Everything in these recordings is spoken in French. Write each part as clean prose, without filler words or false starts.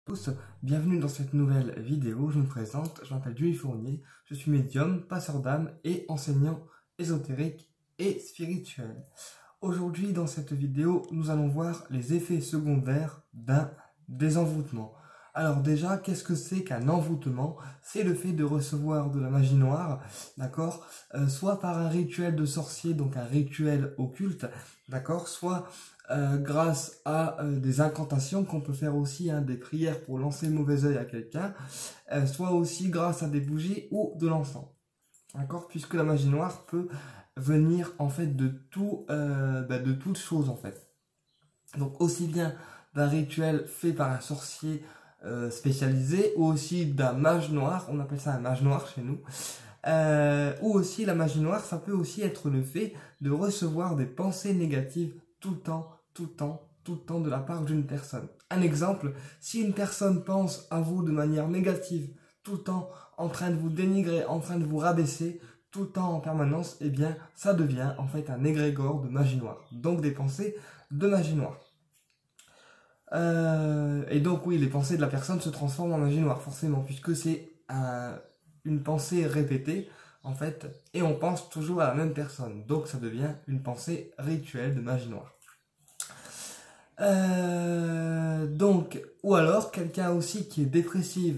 Tous, bienvenue dans cette nouvelle vidéo. Je me présente, je m'appelle Julie Fournier, je suis médium, passeur d'âme et enseignant ésotérique et spirituel. Aujourd'hui, dans cette vidéo, nous allons voir les effets secondaires d'un désenvoûtement. Alors déjà, qu'est-ce que c'est qu'un envoûtement? C'est le fait de recevoir de la magie noire, d'accord, soit par un rituel de sorcier, donc un rituel occulte, d'accord, soit grâce à des incantations qu'on peut faire aussi, des prières pour lancer le mauvais œil à quelqu'un, soit aussi grâce à des bougies ou de l'encens, d'accord, puisque la magie noire peut venir en fait de tout, de toutes choses en fait. Donc aussi bien d'un rituel fait par un sorcier spécialisé, ou aussi d'un mage noir, on appelle ça un mage noir chez nous, ou aussi la magie noire, ça peut aussi être le fait de recevoir des pensées négatives tout le temps de la part d'une personne. Un exemple, si une personne pense à vous de manière négative, tout le temps en train de vous dénigrer, en train de vous rabaisser, tout le temps en permanence, eh bien ça devient en fait un égrégore de magie noire, donc des pensées de magie noire. Et donc oui, les pensées de la personne se transforment en magie noire, forcément, puisque c'est une pensée répétée, en fait, et on pense toujours à la même personne. Donc ça devient une pensée rituelle de magie noire. Ou alors quelqu'un aussi qui est dépressif,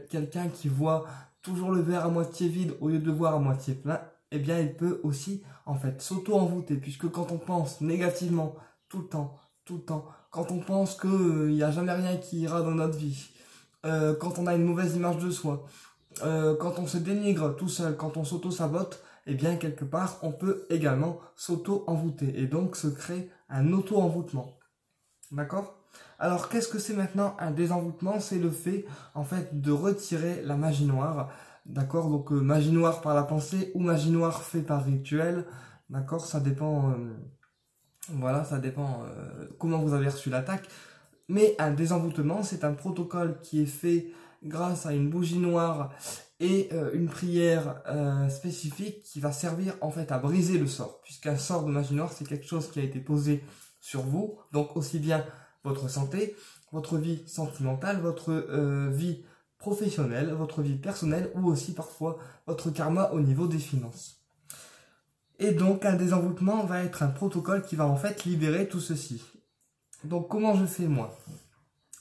quelqu'un qui voit toujours le verre à moitié vide au lieu de le voir à moitié plein, eh bien il peut aussi en fait s'auto-envoûter, puisque quand on pense négativement tout le temps, quand on pense qu'il n'y a jamais rien qui ira dans notre vie, quand on a une mauvaise image de soi, quand on se dénigre tout seul, quand on s'auto-sabote, eh bien quelque part on peut également s'auto-envoûter et donc se créer un auto-envoûtement. D'accord? Alors qu'est-ce que c'est maintenant un désenvoûtement? C'est le fait en fait de retirer la magie noire. D'accord? Donc magie noire par la pensée ou magie noire fait par rituel. D'accord? Ça dépend. Voilà, ça dépend comment vous avez reçu l'attaque. Mais un désenvoûtement, c'est un protocole qui est fait grâce à une bougie noire et une prière spécifique qui va servir en fait à briser le sort. Puisqu'un sort de magie noire, c'est quelque chose qui a été posé sur vous, donc aussi bien votre santé, votre vie sentimentale, votre vie professionnelle, votre vie personnelle ou aussi parfois votre karma au niveau des finances. Et donc un désenvoûtement va être un protocole qui va en fait libérer tout ceci. Donc comment je fais moi?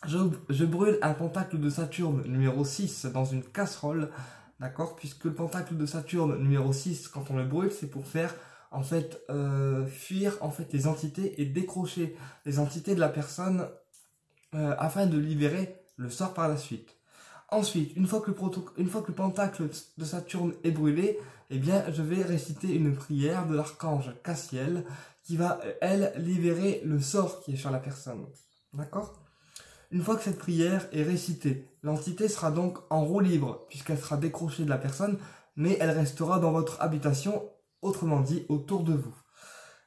Je brûle un pentacle de Saturne numéro 6 dans une casserole, d'accord? Puisque le pentacle de Saturne numéro 6, quand on le brûle, c'est pour faire en fait fuir en fait les entités et décrocher les entités de la personne afin de libérer le sort par la suite. Ensuite, une fois que le pentacle de Saturne est brûlé, eh bien, je vais réciter une prière de l'archange Cassiel qui va, elle, libérer le sort qui est sur la personne. D'accord? Une fois que cette prière est récitée, l'entité sera donc en roue libre, puisqu'elle sera décrochée de la personne, mais elle restera dans votre habitation, autrement dit, autour de vous.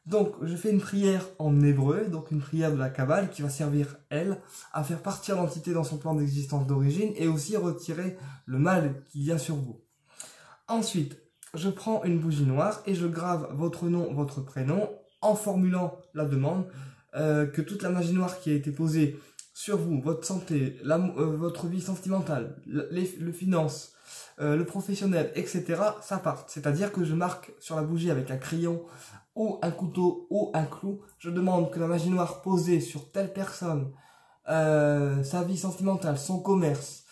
Donc, je fais une prière en hébreu, donc une prière de la Kabbale qui va servir, elle, à faire partir l'entité dans son plan d'existence d'origine et aussi retirer le mal qu'il y a sur vous. Ensuite, je prends une bougie noire et je grave votre nom, votre prénom, en formulant la demande que toute la magie noire qui a été posée sur vous, votre santé, votre vie sentimentale, le finance, le professionnel, etc., ça parte. C'est-à-dire que je marque sur la bougie avec un crayon ou un couteau ou un clou, je demande que la magie noire posée sur telle personne, sa vie sentimentale, son commerce,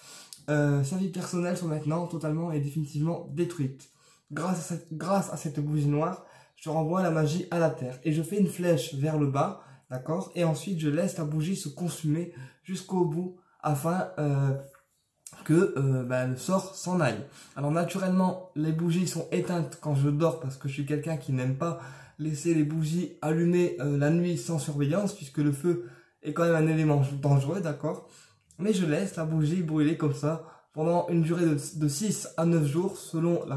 sa vie personnelle soit maintenant totalement et définitivement détruite. Grâce à cette bougie noire, je renvoie la magie à la terre et je fais une flèche vers le bas, d'accord? Et ensuite je laisse la bougie se consumer jusqu'au bout afin que le sort s'en aille. Alors naturellement, les bougies sont éteintes quand je dors parce que je suis quelqu'un qui n'aime pas laisser les bougies allumées la nuit sans surveillance, puisque le feu est quand même un élément dangereux, d'accord? Mais je laisse la bougie brûler comme ça pendant une durée de 6 à 9 jours selon la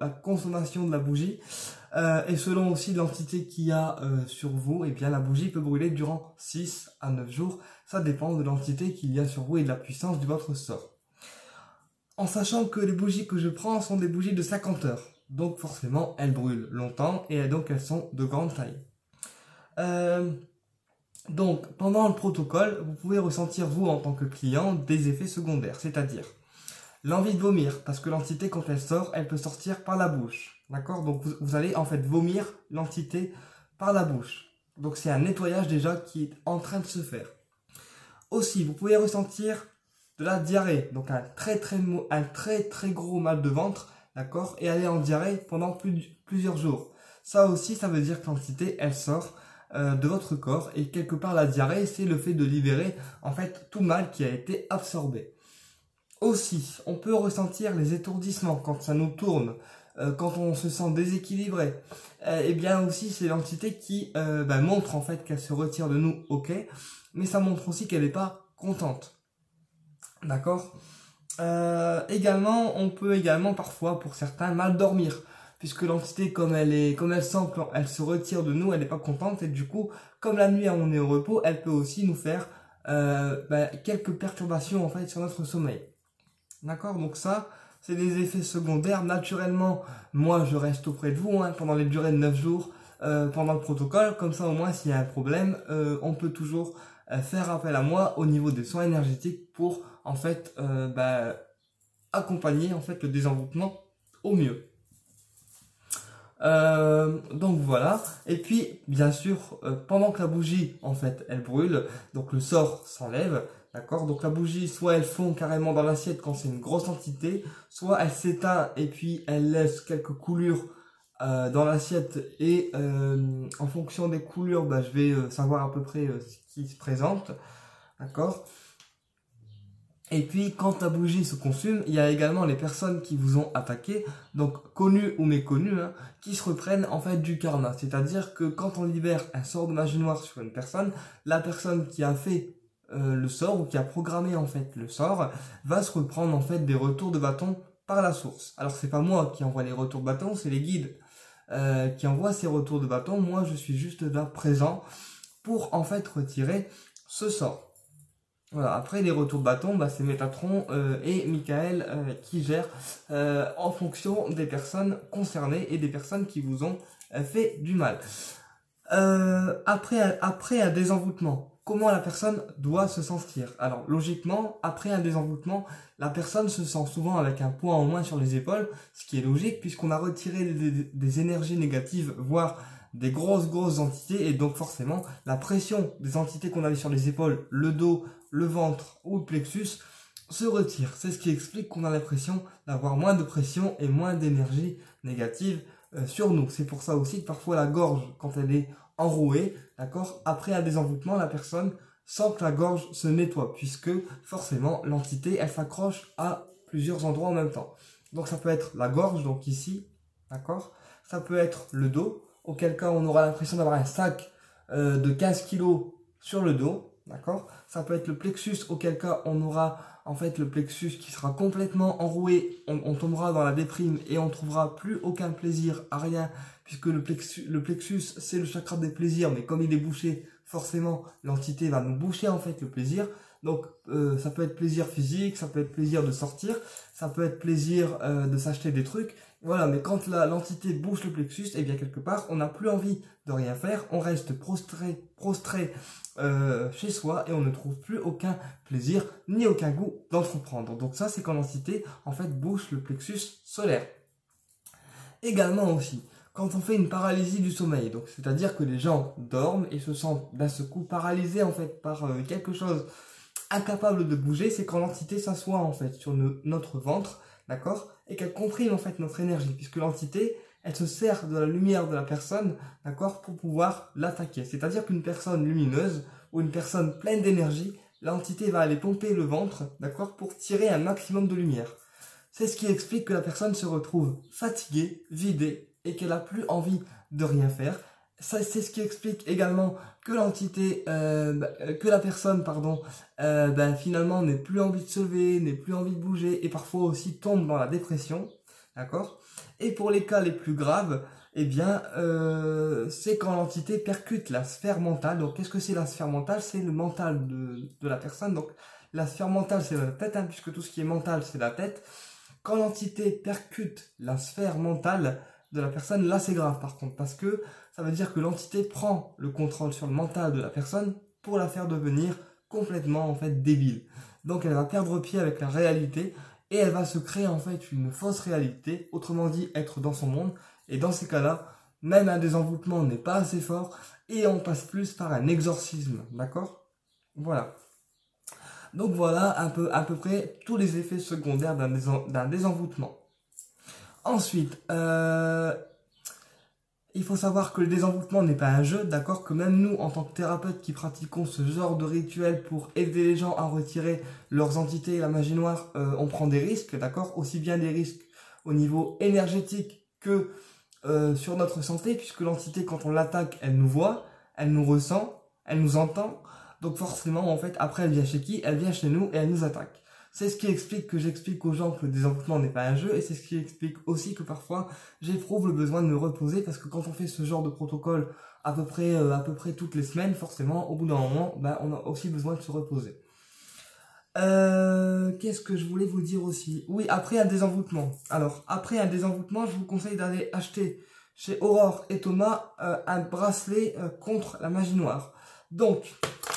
consommation de la bougie et selon aussi l'entité qu'il y a sur vous. Et bien la bougie peut brûler durant 6 à 9 jours, ça dépend de l'entité qu'il y a sur vous et de la puissance de votre sort. En sachant que les bougies que je prends sont des bougies de 50 heures. Donc forcément, elles brûlent longtemps et donc elles sont de grande taille. Donc, pendant le protocole, vous pouvez ressentir, vous, en tant que client, des effets secondaires, c'est-à-dire l'envie de vomir, parce que l'entité, quand elle sort, elle peut sortir par la bouche. D'accord? Donc, vous allez en fait vomir l'entité par la bouche. Donc, c'est un nettoyage déjà qui est en train de se faire. Aussi, vous pouvez ressentir de la diarrhée, donc un très gros mal de ventre, d'accord, et aller en diarrhée pendant plusieurs jours. Ça aussi, ça veut dire que l'entité, elle sort de votre corps, et quelque part la diarrhée, c'est le fait de libérer en fait tout mal qui a été absorbé. Aussi, on peut ressentir les étourdissements quand ça nous tourne, quand on se sent déséquilibré. Et bien aussi, c'est l'entité qui montre en fait qu'elle se retire de nous, ok, mais ça montre aussi qu'elle n'est pas contente. D'accord. Également, on peut également parfois, pour certains, mal dormir, puisque l'entité, comme elle sent qu'elle se retire de nous, elle n'est pas contente, et du coup, comme la nuit on est au repos, elle peut aussi nous faire quelques perturbations en fait sur notre sommeil. D'accord. Donc ça, c'est des effets secondaires. Naturellement, moi, je reste auprès de vous pendant les durées de 9 jours, pendant le protocole. Comme ça, au moins, s'il y a un problème, on peut toujours faire appel à moi au niveau des soins énergétiques pour en fait accompagner en fait le désenvoûtement au mieux. Donc voilà. Et puis bien sûr, pendant que la bougie en fait elle brûle, donc le sort s'enlève, d'accord. Donc la bougie, soit elle fond carrément dans l'assiette quand c'est une grosse entité, soit elle s'éteint et puis elle laisse quelques coulures dans l'assiette, et en fonction des coulures, je vais savoir à peu près ce qui se présente, d'accord. Et puis, quand la bougie se consume, il y a également les personnes qui vous ont attaqué, donc connues ou méconnues, qui se reprennent en fait du karma. C'est-à-dire que quand on libère un sort de magie noire sur une personne, la personne qui a fait le sort ou qui a programmé en fait le sort va se reprendre en fait des retours de bâton par la source. Alors c'est pas moi qui envoie les retours de bâton, c'est les guides qui envoient ces retours de bâton. Moi, je suis juste là présent pour en fait retirer ce sort. Voilà, après les retours de bâton, c'est Métatron et Michael qui gèrent en fonction des personnes concernées et des personnes qui vous ont fait du mal. Après un désenvoûtement, comment la personne doit se sentir? Alors logiquement, après un désenvoûtement, la personne se sent souvent avec un poids en moins sur les épaules, ce qui est logique puisqu'on a retiré des énergies négatives, voire des grosses entités, et donc forcément la pression des entités qu'on avait sur les épaules, le dos, le ventre ou le plexus se retire. C'est ce qui explique qu'on a l'impression d'avoir moins de pression et moins d'énergie négative sur nous. C'est pour ça aussi que parfois la gorge, quand elle est enrouée, d'accord, après un désenvoûtement, la personne sent que la gorge se nettoie, puisque forcément l'entité elle s'accroche à plusieurs endroits en même temps. Donc ça peut être la gorge, donc ici, d'accord, ça peut être le dos, auquel cas on aura l'impression d'avoir un sac de 15 kilos sur le dos, d'accord. Ça peut être le plexus, auquel cas on aura en fait le plexus qui sera complètement enroué, on tombera dans la déprime et on trouvera plus aucun plaisir à rien, puisque le plexus c'est le chakra des plaisirs, mais comme il est bouché, forcément l'entité va nous boucher en fait le plaisir. Donc ça peut être plaisir physique, ça peut être plaisir de sortir, ça peut être plaisir de s'acheter des trucs, voilà. Mais quand l'entité bouche le plexus, et bien quelque part on n'a plus envie de rien faire, on reste prostré chez soi et on ne trouve plus aucun plaisir ni aucun goût d'entreprendre. Donc ça c'est quand l'entité en fait bouche le plexus solaire. Également aussi, quand on fait une paralysie du sommeil, donc c'est-à-dire que les gens dorment et se sentent d'un seul coup paralysés en fait par quelque chose, incapable de bouger, c'est quand l'entité s'assoit en fait sur notre ventre, d'accord, et qu'elle comprime en fait notre énergie, puisque l'entité elle se sert de la lumière de la personne, d'accord, pour pouvoir l'attaquer. C'est-à-dire qu'une personne lumineuse ou une personne pleine d'énergie, l'entité va aller pomper le ventre, d'accord, pour tirer un maximum de lumière. C'est ce qui explique que la personne se retrouve fatiguée, vidée, et qu'elle n'a plus envie de rien faire. Ça, c'est ce qui explique également que l'entité, que la personne, finalement n'ait plus envie de se lever, n'ait plus envie de bouger, et parfois aussi tombe dans la dépression, d'accord. Et pour les cas les plus graves, c'est quand l'entité percute la sphère mentale. Donc, qu'est-ce que c'est la sphère mentale? C'est le mental de la personne. Donc, la sphère mentale, c'est la tête, puisque tout ce qui est mental, c'est la tête. Quand l'entité percute la sphère mentale de la personne, là c'est grave par contre, parce que ça veut dire que l'entité prend le contrôle sur le mental de la personne pour la faire devenir complètement en fait débile. Donc elle va perdre pied avec la réalité et elle va se créer en fait une fausse réalité, autrement dit être dans son monde. Et dans ces cas-là, même un désenvoûtement n'est pas assez fort et on passe plus par un exorcisme, d'accord? Voilà. Donc voilà à peu près tous les effets secondaires d'un désenvoûtement. Ensuite, il faut savoir que le désenvoûtement n'est pas un jeu, d'accord? Que même nous, en tant que thérapeutes qui pratiquons ce genre de rituel pour aider les gens à retirer leurs entités et la magie noire, on prend des risques, d'accord? Aussi bien des risques au niveau énergétique que sur notre santé, puisque l'entité, quand on l'attaque, elle nous voit, elle nous ressent, elle nous entend. Donc forcément, en fait, après, elle vient chez qui? Elle vient chez nous et elle nous attaque. C'est ce qui explique que j'explique aux gens que le désenvoûtement n'est pas un jeu, et c'est ce qui explique aussi que parfois j'éprouve le besoin de me reposer, parce que quand on fait ce genre de protocole à peu près toutes les semaines, forcément au bout d'un moment, ben, on a aussi besoin de se reposer. Qu'est-ce que je voulais vous dire aussi? Oui, après un désenvoûtement. Alors, après un désenvoûtement, je vous conseille d'aller acheter chez Aurore et Thomas un bracelet contre la magie noire. Donc,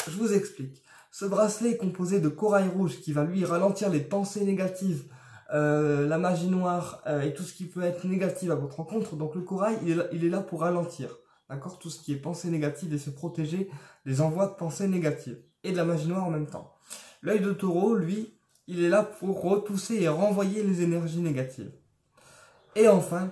je vous explique. Ce bracelet est composé de corail rouge qui va lui ralentir les pensées négatives, la magie noire et tout ce qui peut être négatif à votre rencontre. Donc le corail, il est là pour ralentir, d'accord? Tout ce qui est pensée négative et se protéger des envois de pensées négatives et de la magie noire en même temps. L'œil de taureau, lui, il est là pour repousser et renvoyer les énergies négatives. Et enfin,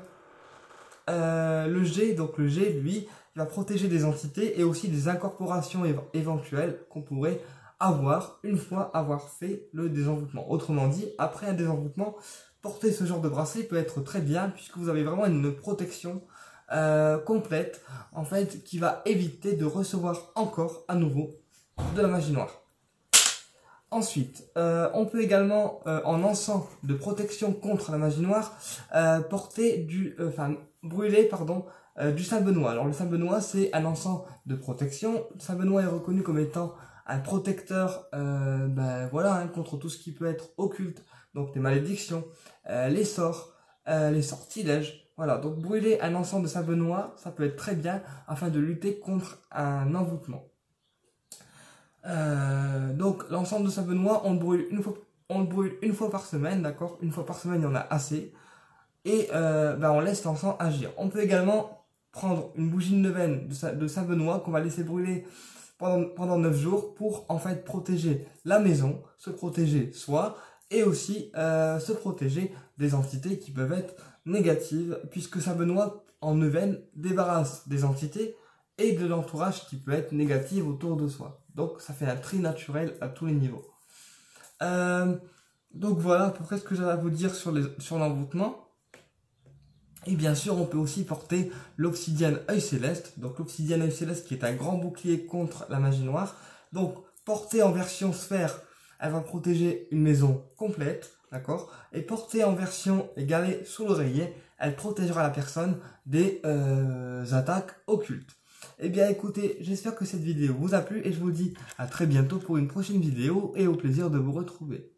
le G, donc le G, lui, il va protéger des entités et aussi des incorporations éventuelles qu'on pourrait avoir une fois avoir fait le désenvoûtement. Autrement dit, après un désenvoûtement, porter ce genre de bracelet peut être très bien puisque vous avez vraiment une protection complète en fait qui va éviter de recevoir encore à nouveau de la magie noire. Ensuite, on peut également en encens de protection contre la magie noire porter brûler du saint-Benoît. Alors le saint-Benoît c'est un encens de protection. Le saint-Benoît est reconnu comme étant un protecteur contre tout ce qui peut être occulte, donc les malédictions, les sortilèges. Voilà, donc brûler un encens de Saint-Benoît, ça peut être très bien afin de lutter contre un envoûtement. Donc l'encens de Saint-Benoît, on le brûle une fois par semaine, d'accord? Une fois par semaine, il y en a assez. Et on laisse l'encens agir. On peut également prendre une bougie de neuvaine de Saint-Benoît qu'on va laisser brûler pendant 9 jours pour en fait protéger la maison, se protéger soi et aussi se protéger des entités qui peuvent être négatives puisque Saint-Benoît en neuvaine débarrasse des entités et de l'entourage qui peut être négatif autour de soi. Donc ça fait un tri naturel à tous les niveaux. Donc voilà à peu près ce que j'avais à vous dire sur l'envoûtement. Et bien sûr, on peut aussi porter l'obsidienne œil céleste. Donc l'obsidienne œil céleste qui est un grand bouclier contre la magie noire. Donc portée en version sphère, elle va protéger une maison complète, d'accord? Et portée en version égalée sous l'oreiller, elle protégera la personne des attaques occultes. Eh bien écoutez, j'espère que cette vidéo vous a plu et je vous dis à très bientôt pour une prochaine vidéo et au plaisir de vous retrouver.